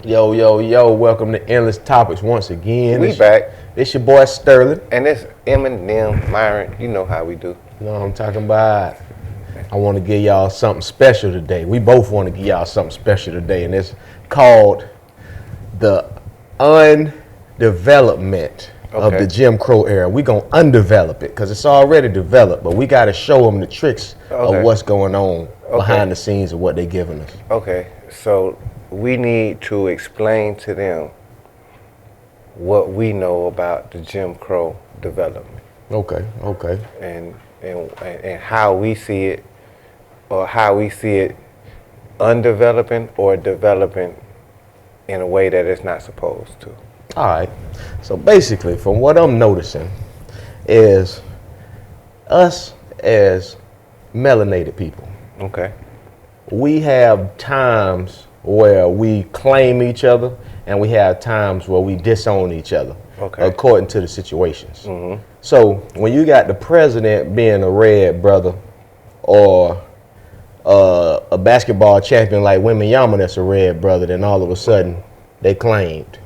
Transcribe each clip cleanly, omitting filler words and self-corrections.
Yo, yo, yo, welcome to Endless Topics once again. We back. It's your boy Sterling. And it's Eminem, Myron. You know how we do. You know what I'm talking about? I want to give y'all something special today. We both want to give y'all something special today, and it's called the undevelopment of the Jim Crow era. We're going to undevelop it because it's already developed, but we got to show them the tricks of what's going on behind the scenes of what they're giving us. Okay, so we need to explain to them what we know about the Jim Crow development. Okay. And how we see it, or how we see it undeveloping or developing in a way that it's not supposed to. All right. So basically, from what I'm noticing, is us as melanated people. Okay. We have times where we claim each other, and we have times where we disown each other, according to the situations. Mm-hmm. So when you got the president being a red brother, or a basketball champion like Wembanyama that's a red brother, then all of a sudden they claimed.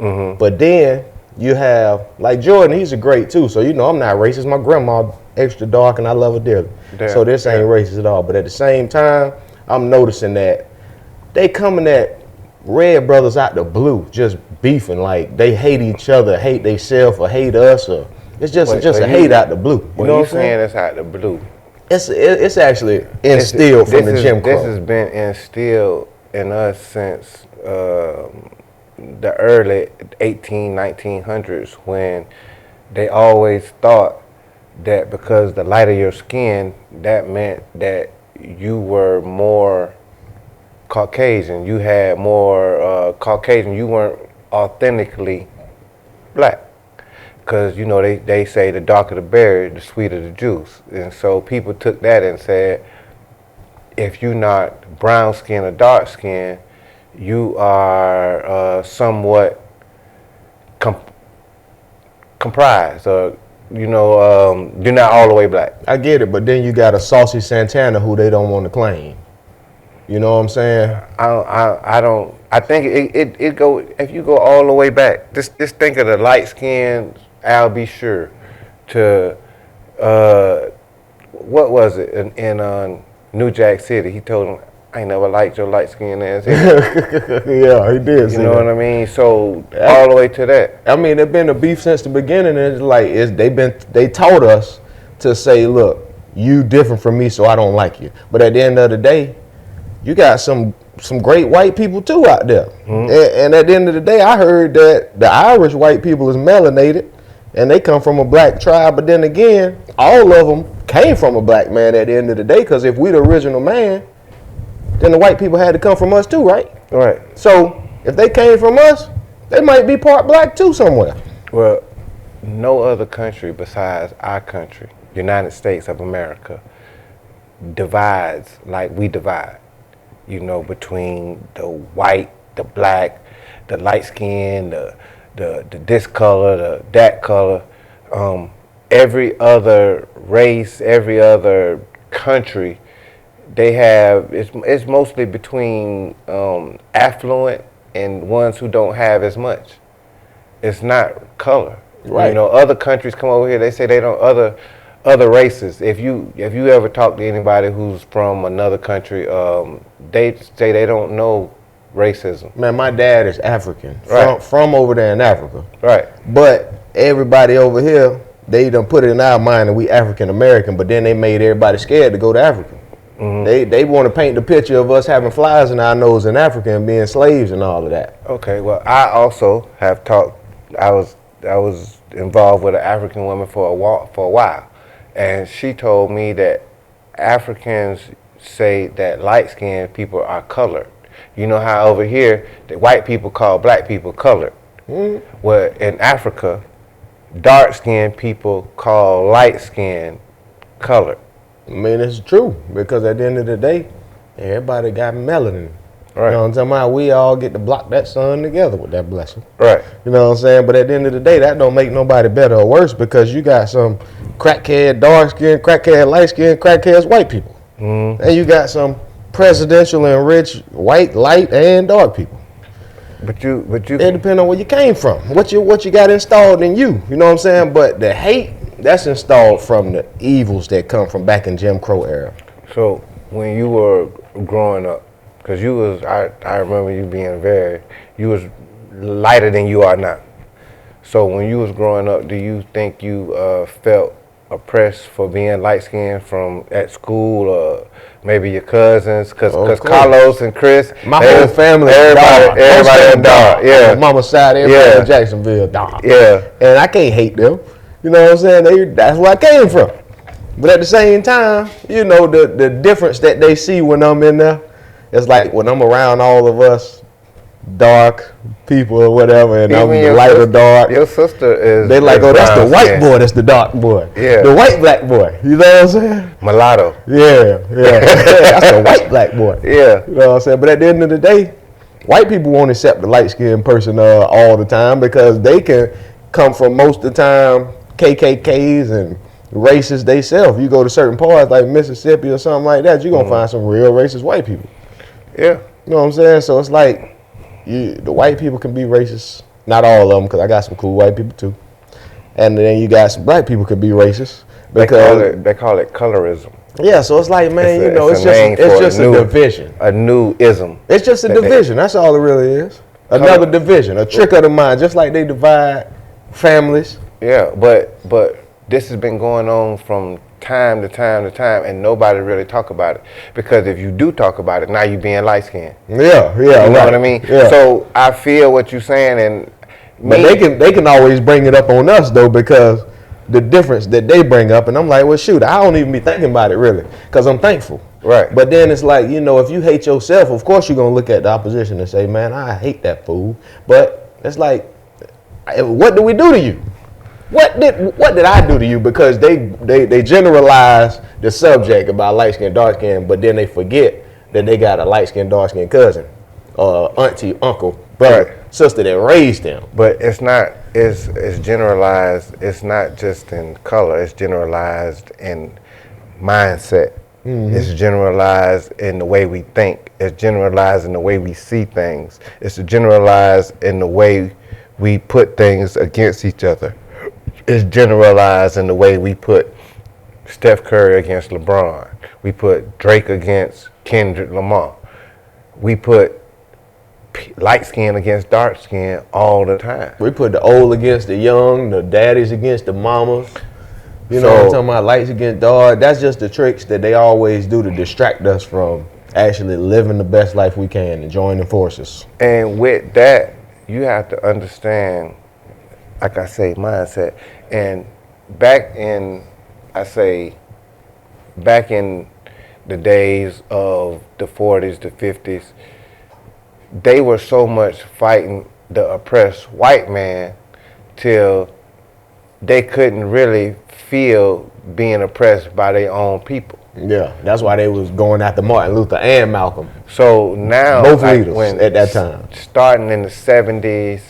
Mm-hmm. But then you have, like Jordan, he's a great too. So, you know, I'm not racist. My grandma extra dark and I love her dearly. So this ain't racist at all. But at the same time, I'm noticing that they coming at red brothers out the blue, just beefing. Like they hate each other, hate themselves, or hate us, or it's just a hate out the blue. You know what I'm saying? It's out the blue. It's actually instilled from the Jim Crow. This has been instilled in us since the early 1900s, when they always thought that because the lighter your skin, that meant that you were more Caucasian. You had more Caucasian. You weren't authentically black. Because, you know, they say the darker the berry, the sweeter the juice. And so people took that and said, if you're not brown skin or dark skin, you are somewhat comprised, or, you know, you're not all the way black. I get it, but then you got a Saucy Santana who they don't want to claim. You know what I'm saying? I think it go, if you go all the way back, just think of the light skinned Al B. Sure to what was it in New Jack City? He told him, I ain't never liked your light skinned ass. Yeah, he did. You know what I mean? So all the way to that. I mean, there's been a beef since the beginning, and it's like they taught us to say, look, you different from me, so I don't like you. But at the end of the day, you got some great white people too out there. Mm-hmm. And at the end of the day, I heard that the Irish white people is melanated and they come from a black tribe. But then again, all of them came from a black man at the end of the day, because if we the original man, then the white people had to come from us too, right? Right. So if they came from us, they might be part black too somewhere. Well, no other country besides our country, United States of America, divides like we divide. You know, between the white, the black, the light skin, the this color, the that color. Every other race, every other country, they have, it's mostly between affluent and ones who don't have as much. It's not color. Right. You know, other countries come over here, they say they don't, other races. If you ever talk to anybody who's from another country, they say they don't know racism. Man, my dad is African, right, from over there in Africa. Right. But everybody over here, they done put it in our mind that we African American, but then they made everybody scared to go to Africa. Mm-hmm. They want to paint the picture of us having flies in our nose in Africa and being slaves and all of that. Okay, well, I also have talked, I was involved with an African woman for a while. And she told me that Africans say that light-skinned people are colored. You know how over here, the white people call black people colored. Mm-hmm. Well, in Africa, dark-skinned people call light-skinned colored. I mean, it's true, because at the end of the day, everybody got melanin. Right. You know what I'm talking about? We all get to block that sun together with that blessing. Right. You know what I'm saying? But at the end of the day, that don't make nobody better or worse, because you got some crackhead dark-skinned, crackhead light-skinned, crackheads white people. Mm-hmm. And you got some presidential and rich white, light, and dark people. It depends on where you came from, what you got installed in you. You know what I'm saying? But the hate that's installed from the evils that come from back in Jim Crow era. So when you were growing up, because I remember you was lighter than you are now. So when you was growing up, do you think you felt oppressed for being light-skinned from at school, or maybe your cousins? Because Carlos and Chris, my whole family, everybody dark. Yeah, my mama's side, everybody in Jacksonville, dark. Yeah, and I can't hate them. You know what I'm saying? That's where I came from. But at the same time, you know, the difference that they see when I'm in there, it's like when I'm around all of us dark people or whatever, and I'm lighter dark. Your sister is. They like, oh, that's the white boy, that's the dark boy. Yeah. The white black boy. You know what I'm saying? Mulatto. Yeah. That's the white black boy. Yeah. You know what I'm saying? But at the end of the day, white people won't accept the light skinned person all the time, because they can come from most of the time KKKs and racist they self. You go to certain parts like Mississippi or something like that, you're going to find some real racist white people. Yeah. You know what I'm saying? So it's like, the white people can be racist. Not all of them, because I got some cool white people too. And then you got some black people can be racist. Because they call it colorism. Yeah, so it's like, man, it's just a division. A new ism. It's just a division. That's all it really is. Another division, a trick of the mind, just like they divide families. Yeah, but this has been going on from time to time to time, and nobody really talk about it, because if you do talk about it, now you being light skinned. Yeah, you know what I mean. Yeah. So I feel what you're saying, but they can always bring it up on us though, because the difference that they bring up, and I'm like, well, shoot, I don't even be thinking about it really, because I'm thankful. Right. But then it's like, you know, if you hate yourself, of course you're gonna look at the opposition and say, man, I hate that fool. But it's like, what do we do to you? What did I do to you? Because they generalize the subject about light skin, dark skin, but then they forget that they got a light skin, dark skin cousin, auntie, uncle, brother, sister that raised them. But it's generalized. It's not just in color. It's generalized in mindset. Mm-hmm. It's generalized in the way we think. It's generalized in the way we see things. It's generalized in the way we put things against each other. It's generalized in the way we put Steph Curry against LeBron. We put Drake against Kendrick Lamar. We put light skin against dark skin all the time. We put the old against the young, the daddies against the mamas. You know what I'm talking about? Lights against dark. That's just the tricks that they always do to distract us from actually living the best life we can and joining forces. And with that, you have to understand, like I say, mindset. And back in the days of the 40s, the 50s, they were so much fighting the oppressed white man till they couldn't really feel being oppressed by their own people. Yeah, that's why they was going after Martin Luther and Malcolm. So now, both leaders at that time, starting in the 70s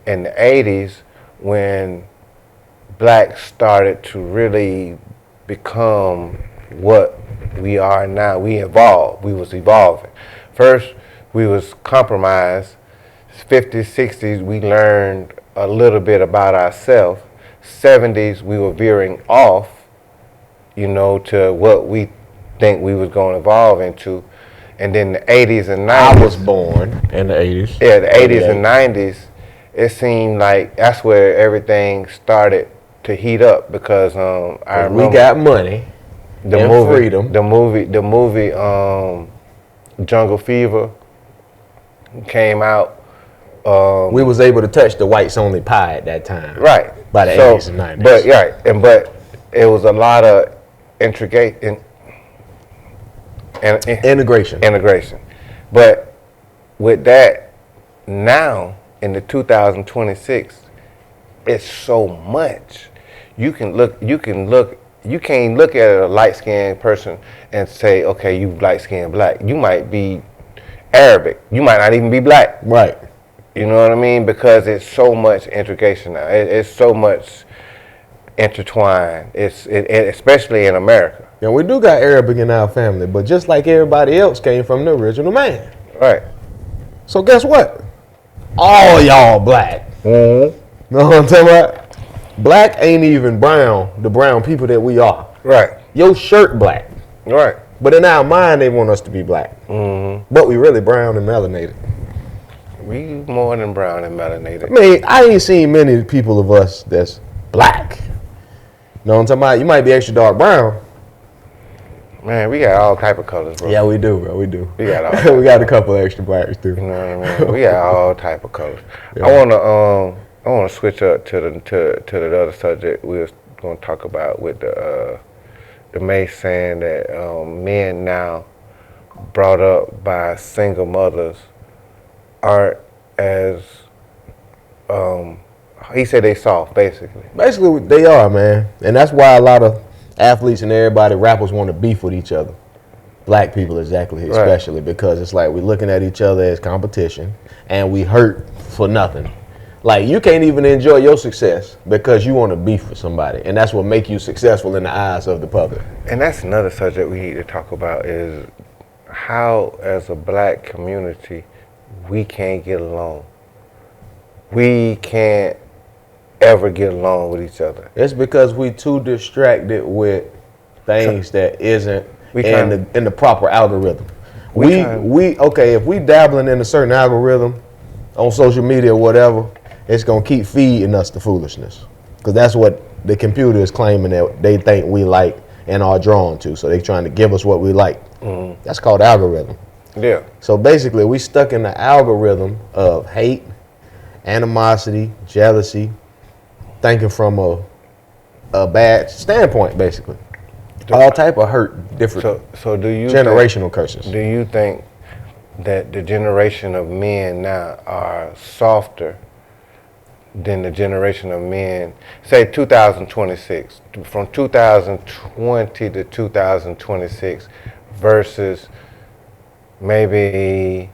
and the 80s, when blacks started to really become what we are now, we evolved. We was evolving. First, we was compromised. 50s, 60s, we learned a little bit about ourselves. 70s, we were veering off, you know, to what we think we was going to evolve into. And then the 80s and 90s. I was born in the 80s. Yeah, the 80s and 90s, it seemed like that's where everything started to heat up, because I remember we got money, freedom. The movie Jungle Fever came out. We was able to touch the whites only pie at that time. Right. By the 80s and 90s. But it was a lot of integration. But with that, now in the 2026, it's so much. You can't look at a light-skinned person and say, okay, you light-skinned black. You might be Arabic. You might not even be black. Right. You know what I mean? Because it's so much integration now. It's so much intertwined. Especially in America. Yeah, we do got Arabic in our family, but just like everybody else came from the original man. Right. So guess what? all y'all black. Mm-hmm. Know what I'm talking about? Black ain't even brown, the brown people that we are. Right. Your shirt black. Right. But in our mind, they want us to be black. Mm-hmm. But we really brown and melanated. We more than brown and melanated. I mean, I ain't seen many people of us that's black. Know what I'm talking about? You might be extra dark brown. Man, we got all type of colors, bro. Yeah, we do, bro. We do. We got all we got a couple of extra blacks too. You know what I mean? We got all type of colors. Yeah. I wanna switch up to the other subject we was gonna talk about with the Mace saying that men now brought up by single mothers aren't as he said they soft, basically. Basically, they are, man, and that's why a lot of athletes and everybody, rappers, want to beef with each other. Black people, exactly, especially right. Because it's like we're looking at each other as competition, and we hurt for nothing. Like, you can't even enjoy your success because you want to beef with somebody, and that's what make you successful in the eyes of the public. And that's another subject we need to talk about is how, as a black community, we can't get along. We can't ever get along with each other. It's because we too distracted with things that isn't in the proper algorithm. If we dabbling in a certain algorithm on social media or whatever, it's gonna keep feeding us the foolishness, because that's what the computer is claiming that they think we like and are drawn to. So they're trying to give us what we like. Mm-hmm. That's called algorithm. Yeah. So basically, we stuck in the algorithm of hate, animosity, jealousy, thinking from a bad standpoint, basically. All type of hurt, different. So do you generational curses? Do you think that the generation of men now are softer than the generation of men, say 2026, from 2020 to 2026 versus maybe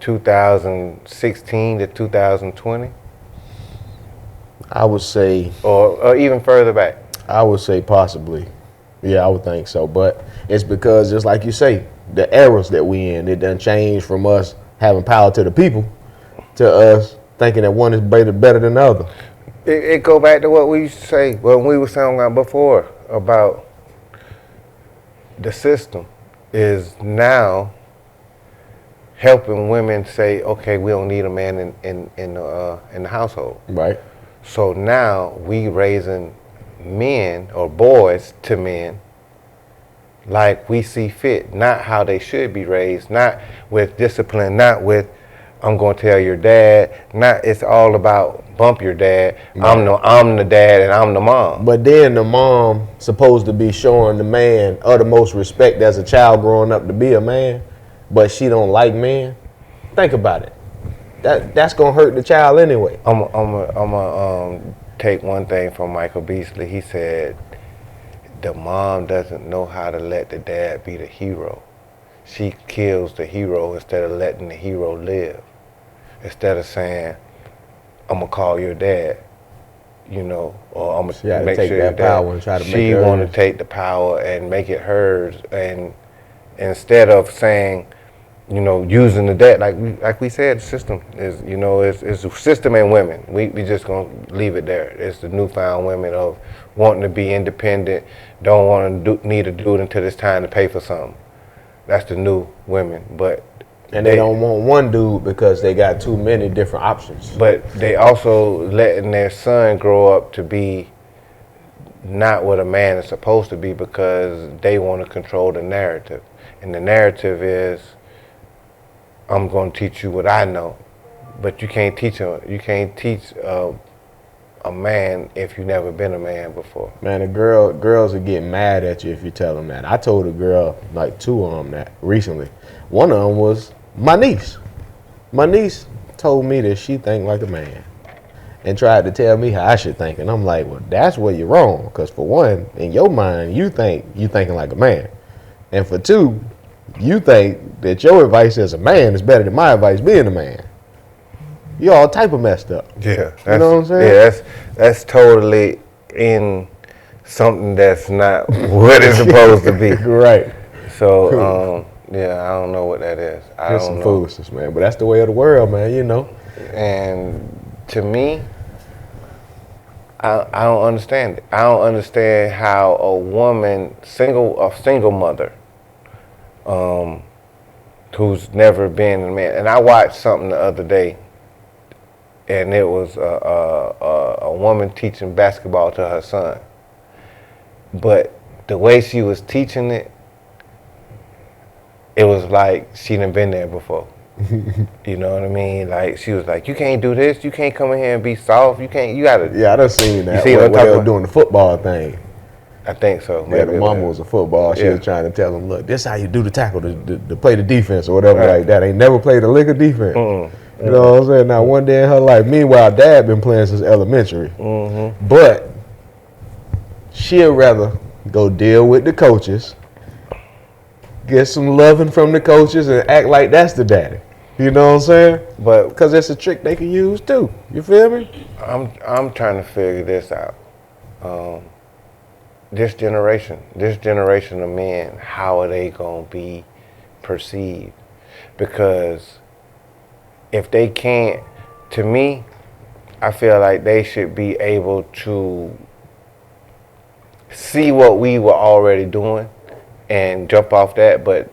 2016 to 2020? I would say, or even further back. I would say possibly. Yeah, I would think so. But it's because, just like you say, the eras that we in, it done changed from us having power to the people to us thinking that one is better than the other. It go back to what we used to say when we were saying before about the system is now helping women say, okay, we don't need a man in the household. Right. So now we raising men or boys to men like we see fit, not how they should be raised, not with discipline, not with I'm going to tell your dad, not it's all about bump your dad. Right. I'm the dad and I'm the mom. But then the mom supposed to be showing the man uttermost respect as a child growing up to be a man, but she don't like men. Think about it. That's gonna hurt the child anyway. I'm gonna take one thing from Michael Beasley. He said the mom doesn't know how to let the dad be the hero. She kills the hero instead of letting the hero live. Instead of saying, I'm gonna call your dad, or I'm gonna make sure that power and try to she want to take the power and make it hers, and instead of saying, using the dad, like we said, the system is, it's a system and women. We just gonna leave it there. It's the newfound women of wanting to be independent, don't want to need a dude until it's time to pay for something. That's the new women, and they don't want one dude because they got too many different options. But they also letting their son grow up to be not what a man is supposed to be because they want to control the narrative. And the narrative is, I'm going to teach you what I know. But you can't teach a man if you've never been a man before. Man, girls will get mad at you if you tell them that. I told a girl, like two of them, that recently. One of them was my niece. My niece told me that she think like a man and tried to tell me how I should think. And I'm like, well, that's where you're wrong. Because for one, in your mind, you thinking like a man. And for two, you think that your advice as a man is better than my advice being a man. You all type of messed up. Yeah. You know what I'm saying? Yeah, that's totally in something that's not what it's supposed to be. Right. So, yeah, I don't know what that is. It's some foolishness, man. But that's the way of the world, man, And And to me, I don't understand it. I don't understand how a woman, a single mother, who's never been a man. And I watched something the other day, and it was a woman teaching basketball to her son. But the way she was teaching it, it was like she done been there before. You know what I mean? Like, she was like, you can't do this. You can't come in here and be soft. You gotta. Yeah, I done seen that. You see when what they were doing the football thing. I think so. Yeah, the mama was a football. She was trying to tell them, look, this is how you do the tackle to play the defense or whatever like that. Ain't never played a lick of defense. You know what I'm saying? Now, one day in her life, meanwhile, dad been playing since elementary. But she'd rather go deal with the coaches, get some loving from the coaches, and act like that's the daddy. You know what I'm saying? But because it's a trick they can use too. You feel me? I'm trying to figure this out. This generation of men, how are they gonna be perceived? Because if they can't, to me, I feel like they should be able to see what we were already doing and jump off that, but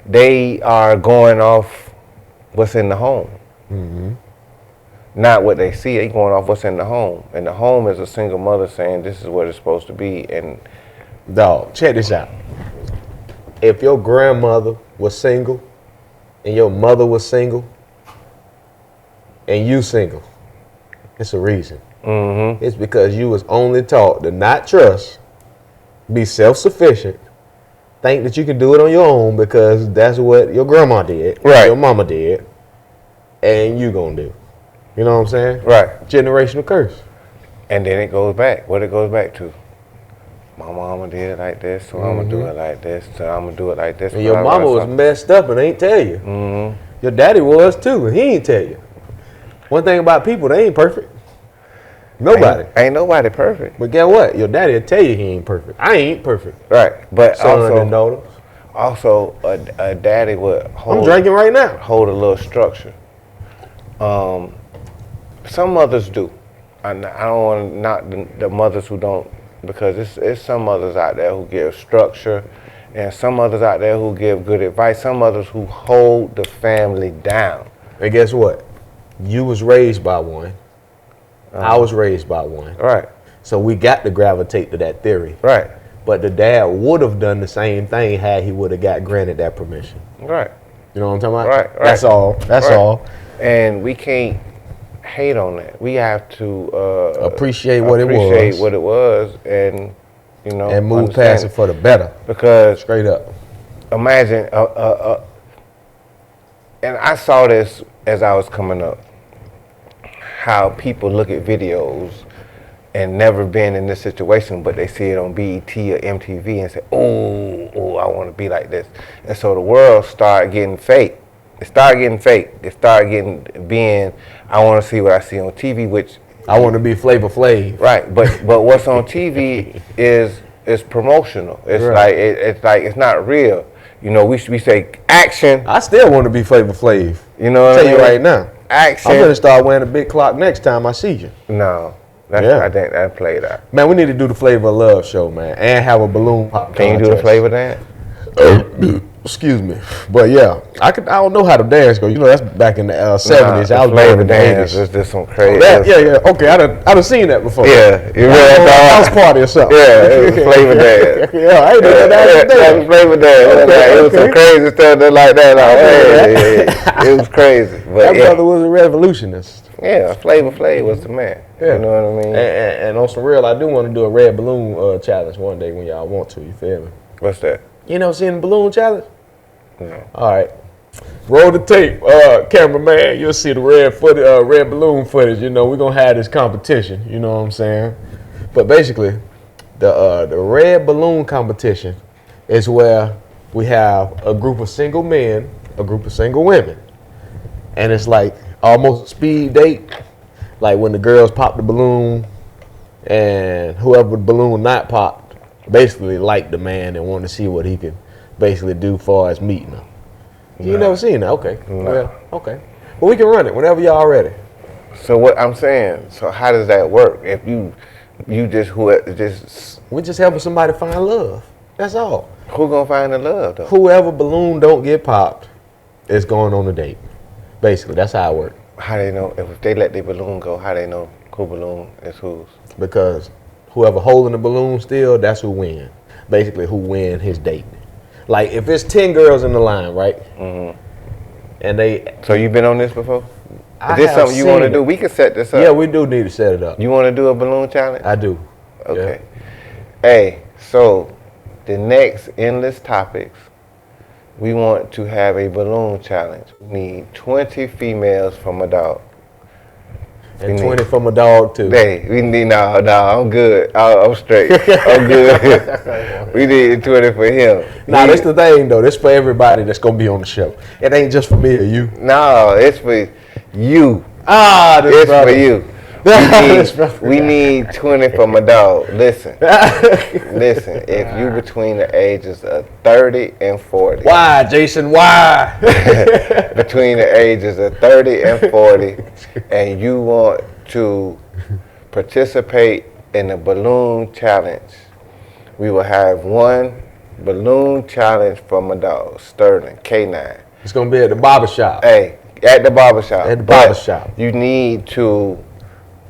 they are going off what's in the home. Not what they see, they going off what's in the home. And the home is a single mother saying this is what it's supposed to be. And dog, check this out. If your grandmother was single and your mother was single and you single, it's a reason. It's because you was only taught to not trust, be self-sufficient, think that you can do it on your own because that's what your grandma did, your mama did, and you gonna do. You know what I'm saying? Right. Generational curse. And then it goes back. What it goes back to? My mama did it like this, so I'm gonna do it like this, so I'm gonna do it like this. And your mama was messed up and ain't tell you. Your daddy was too, and he ain't tell you. One thing about people, they ain't perfect. Nobody. Ain't nobody perfect. But guess what? Your daddy will tell you he ain't perfect. I ain't perfect. Right. But also a daddy would hold. I'm drinking right now. Hold a little structure. Some mothers do. I don't want to knock the mothers who don't, because it's some mothers out there who give structure, and some mothers out there who give good advice. Some mothers who hold the family down. And guess what? You was raised by one. I was raised by one. Right. So we got to gravitate to that theory. Right. But the dad would have done the same thing had he would have got granted that permission. Right. You know what I'm talking about? Right. That's all. That's all. And we can't hate on that. We have to appreciate what it was, and and move past it for the better. Because straight up, imagine, and I saw this as I was coming up, how people look at videos and never been in this situation, but they see it on BET or MTV and say, oh, I want to be like this. And so the world started getting fake. It started getting being, I want to see what I see on TV, which I want to be Flavor Flav. Right, but what's on TV is promotional. It's right. It's not real. You know, we say action. I still want to be Flavor Flav. You know what I mean? You right now. Action. I'm gonna start wearing a big clock next time I see you. No. I think that played out. Man, we need to do the Flavor of Love show, man, and have a balloon pop. Can you do the flavor dance? Excuse me, but yeah, I don't know how the dance go. You know, that's back in the 70s. I was flavor in the dance. 80s. It's just some crazy. Okay, I done seen that before. Yeah, you read that house party or something. Yeah, it was flavor dance. Yeah, I ain't doing that. That was flavor dance. It was some crazy stuff like that. It was crazy. But that brother was a revolutionist. Yeah, Flavor Flav was the man. Yeah. You know what I mean? And on some real, I do want to do a red balloon challenge one day when y'all want to. You feel me? What's that? You never seen the balloon challenge? No. All right. Roll the tape, cameraman. You'll see the red balloon footage. You know, we're going to have this competition. You know what I'm saying? But basically, the red balloon competition is where we have a group of single men, a group of single women. And it's like almost a speed date. Like when the girls pop the balloon and whoever the balloon not popped basically liked the man and wanted to see what he could basically do far as meeting him. You never seen that? Okay. No. Well, okay. Well, we can run it whenever y'all ready. So what I'm saying, so how does that work? If you just We're just helping somebody find love. That's all. who gonna find the love though? Whoever balloon don't get popped is going on a date. Basically, that's how it works. How they know if they let their balloon go? How they know who balloon is whose? Because whoever holding the balloon still, that's who win. Basically, who win his date. Like if it's 10 girls in the line, right? Mm-hmm. And they. So you've been on this before? I Is this have something you want to seen do? it. We can set this up. Yeah, we do need to set it up. You want to do a balloon challenge? I do. Okay. Hey, so the next endless topics, we want to have a balloon challenge. We need 20 females from a dog. And 20 from a dog too. Hey, we need no, I'm good. I'm straight. I'm good. We need 20 for him. Nah, that's the thing though. This for everybody that's gonna be on the show. It ain't just for me or you. No, it's for you. Ah, this It's brother. for you. We need 20 from a dog. Listen, if you between the ages of 30 and 40. Why, Jason? Why? Between the ages of 30 and 40, and you want to participate in the balloon challenge, we will have one balloon challenge from a dog, Sterling, K9. It's gonna be at the barbershop. Hey, at the barbershop. At the barbershop. You need to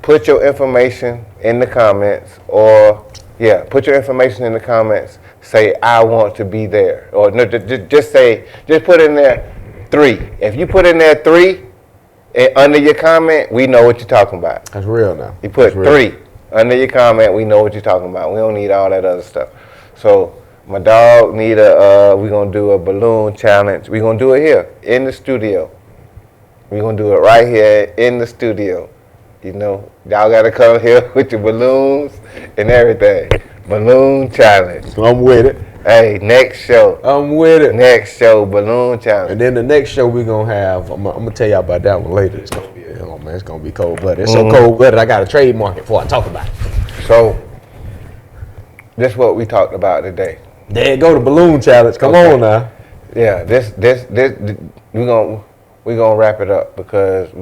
put your information in the comments, put your information in the comments. Say, I want to be there. Or no, just put in there 3. If you put in there 3 under your comment, we know what you're talking about. That's real now. You put 3 under your comment, we know what you're talking about. We don't need all that other stuff. So my dog need we're going to do a balloon challenge. We're going to do it here in the studio. We're going to do it right here in the studio. You know, y'all got to come here with your balloons and everything. Balloon challenge. I'm with it. Hey, next show. I'm with it. Next show, balloon challenge. And then the next show we're going to have, I'm going to tell y'all about that one later. It's going to be, oh man, it's going to be cold-blooded. It's so cold-blooded, I got to trademark it before I talk about it. So, this is what we talked about today. There you go, the balloon challenge. Come on now. Yeah, this we're gonna wrap it up because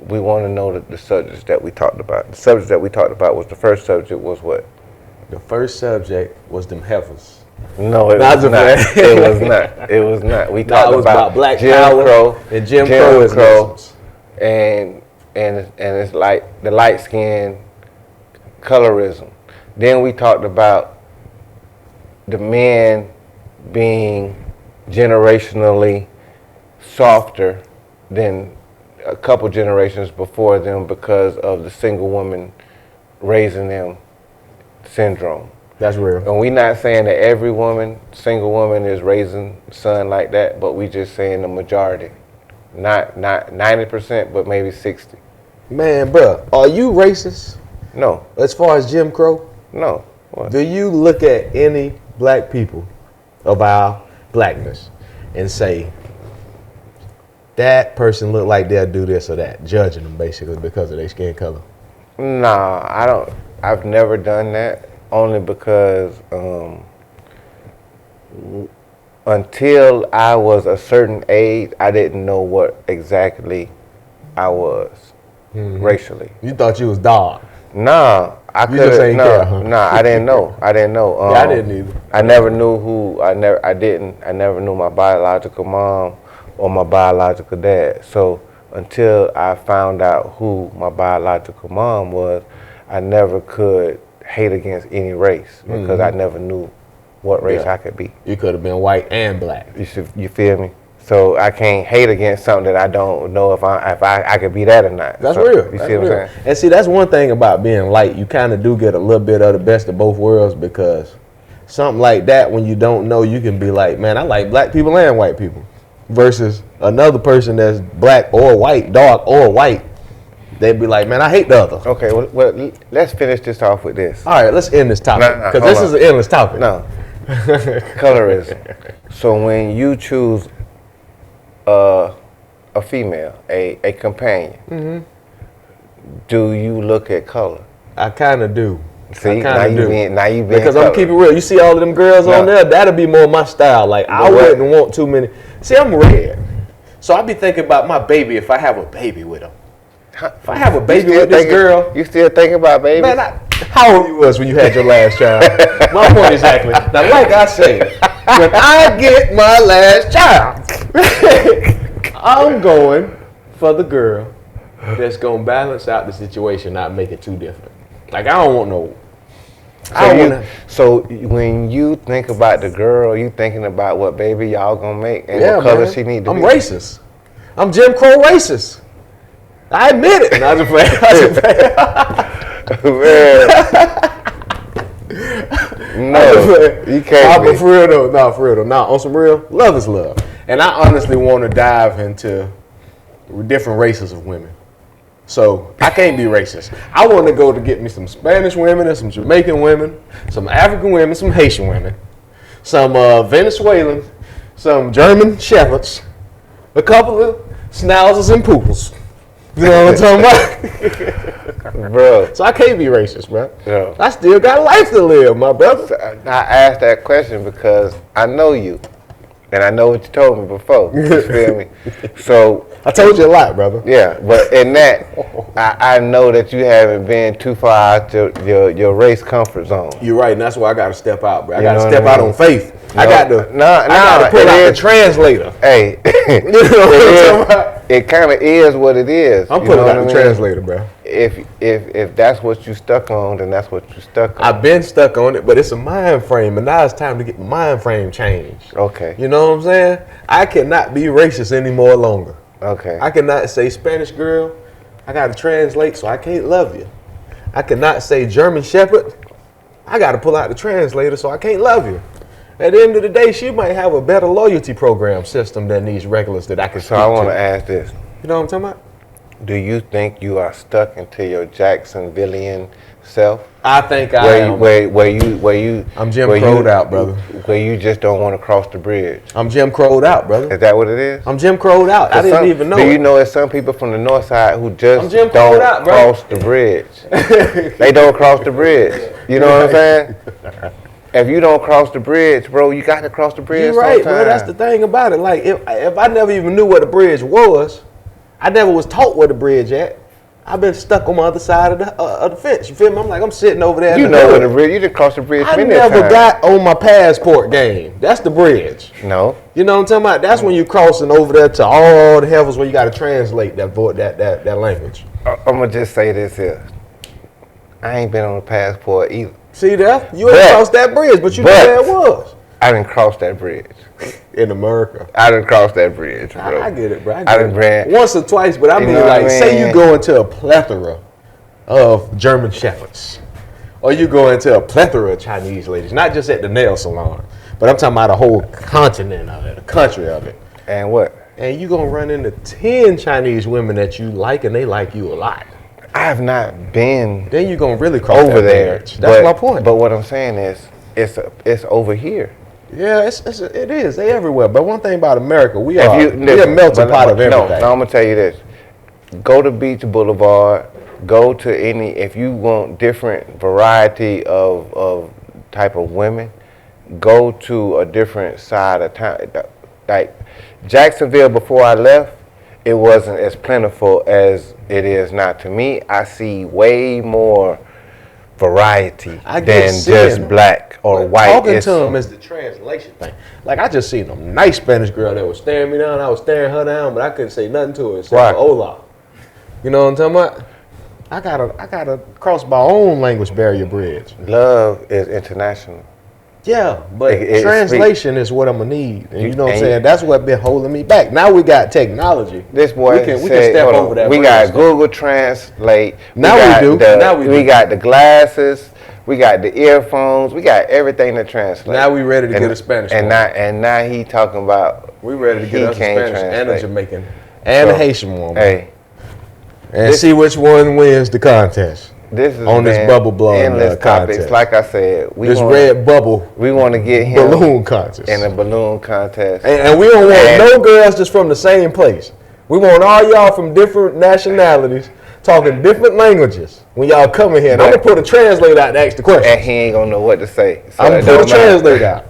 we want to know the subjects that we talked about. The subject that we talked about was the first subject was what? The first subject was them heifers. No, it was not. It was not. It was not. We talked about black Jim power Crow and Jim Crow, and it's like the light skin colorism. Then we talked about the men being generationally softer than a couple generations before them because of the single woman raising them syndrome. That's real. And we're not saying that every single woman is raising a son like that, but we just saying the majority. Not 90%, but maybe 60. Man, bruh, are you racist? No. As far as Jim Crow? No. What? Do you look at any black people of our blackness and say, that person look like they'll do this or that, judging them basically because of their skin color? Nah, I don't. I've never done that, only because until I was a certain age, I didn't know what exactly I was racially. You thought you was dark. Nah, I couldn't. Nah, I didn't know. I didn't know. Yeah, I didn't either. I never knew who. I never knew my biological mom or my biological dad. So until I found out who my biological mom was, I never could hate against any race because I never knew what race I could be. You could have been white and black. You feel me? So I can't hate against something that I don't know if I could be that or not. That's so, real. You that's see what real. I'm saying? And see, that's one thing about being light. You kind of do get a little bit of the best of both worlds, because something like that, when you don't know, you can be like, man, I like black people and white people. Versus another person that's black or white, dark or white, they'd be like, man, I hate the other. Okay, well let's finish this off with this. All right, let's end this topic, because this is an endless topic. No. Colorism. So when you choose a female, a companion, do you look at color? I kind of do. See, now you being because I'm keeping it real. You see all of them girls on there, that'll be more my style. Like, I wouldn't want too many. See, I'm red, so I be thinking about my baby if I have a baby with him. If I have a baby with this girl, you still thinking about baby? Man, how old you was when you had your last child? My point exactly. Now, like I said, when I get my last child, I'm going for the girl that's gonna balance out the situation, not make it too different. Like I don't want no. So when you think about the girl, you thinking about what baby y'all gonna make and what color she need to be. I'm racist. I'm Jim Crow racist. I admit it. I just No, you can't. But for real though, on some real, love is love. And I honestly want to dive into different races of women. So I can't be racist. I want to go to get me some Spanish women and some Jamaican women, some African women, some Haitian women, some Venezuelan, some German shepherds, a couple of schnauzers and poodles. You know what I'm talking about? Bro. So I can't be racist, bro. Yeah. I still got life to live, my brother. I asked that question because I know you. And I know what you told me before. You feel me? So I told you a lot, brother. Yeah, but in that, I know that you haven't been too far out your race comfort zone. You're right, and that's why I got to step out, bro. I got to step out on faith. No, I got to pull out the translator. Hey, it kind of is what it is. I'm pulling out the translator, bro. If that's what you stuck on, then that's what you stuck on. I've been stuck on it, but it's a mind frame, and now it's time to get the mind frame changed. Okay. You know what I'm saying? I cannot be racist anymore longer. Okay. I cannot say Spanish girl. I got to translate, so I can't love you. I cannot say German shepherd. I got to pull out the translator, so I can't love you. At the end of the day, she might have a better loyalty program system than these regulars that I can speak to. So I want to ask this. You know what I'm talking about? Do you think you are stuck into your Jacksonvillian self? I think I am. Where you? I'm Jim Crow'd out, brother. Where you just don't want to cross the bridge. I'm Jim Crow'd out, brother. Is that what it is? I'm Jim Crow'd out. I didn't even know. Do you know there's some people from the north side who just don't out, cross the bridge? They don't cross the bridge. You know what I'm saying? If you don't cross the bridge, bro, you got to cross the bridge. You're right, bro. That's the thing about it. Like, if I never even knew what the bridge was, I never was taught where the bridge at. I've been stuck on the other side of the fence. You feel me? I'm like, I'm sitting over there. You know where the bridge? You just crossed the bridge. I never got on my passport game. That's the bridge. No. You know what I'm talking about? That's when you crossing over there to all the heavens where you got to translate that language. I'm gonna just say this here. I ain't been on a passport either. See that? You ain't crossed that bridge, but you know where it was. I didn't cross that bridge. In America. I didn't cross that bridge, bro. I get it, bro. I didn't brand. Once or twice, but I mean, like, say you go into a plethora of German shepherds, or you go into a plethora of Chinese ladies, not just at the nail salon, but I'm talking about a whole continent of it, a country of it. And what? And you gonna run into 10 Chinese women that you like, and they like you a lot. I have not been. Then you're gonna really cross over that there. bridge. That's my point. But what I'm saying is, it's over here. Yeah, it is. They everywhere. But one thing about America, we're a melting pot of everything. No, I'm gonna tell you this. Go to Beach Boulevard. Go to if you want different variety of type of women, go to a different side of town. Like Jacksonville, before I left, it wasn't as plentiful as it is now. To me, I see way more variety than just black or white. Talking to them is the translation thing. Like, I just seen a nice Spanish girl that was staring me down. I was staring her down, but I couldn't say nothing to her except for hola. You know what I'm talking about? I gotta cross my own language barrier bridge. Love is international. Yeah, but translation is what I'm gonna need. And you know what I'm saying? That's what been holding me back. Now we got technology. This boy we can step over that. We got Google Translate. Now we do. We got the glasses. We got the earphones. We got everything to translate. Now we ready to get a Spanish. And now he talking about we ready to get us a Spanish and a Jamaican and a Haitian woman. Hey, and see which one wins the contest. This is on this bubble blowing endless topics. contest. Like I said, red bubble. We want to get him balloon contest in a balloon contest, and we don't want no girls just from the same place. We want all y'all from different nationalities talking different languages when y'all come in here. And I'm gonna put a translator out to ask the question. And he ain't gonna know what to say. So I'm gonna put a translator out.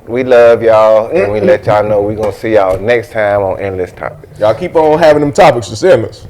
We love y'all, and we let y'all know we gonna see y'all next time on Endless Topics. Y'all keep on having them topics to send us.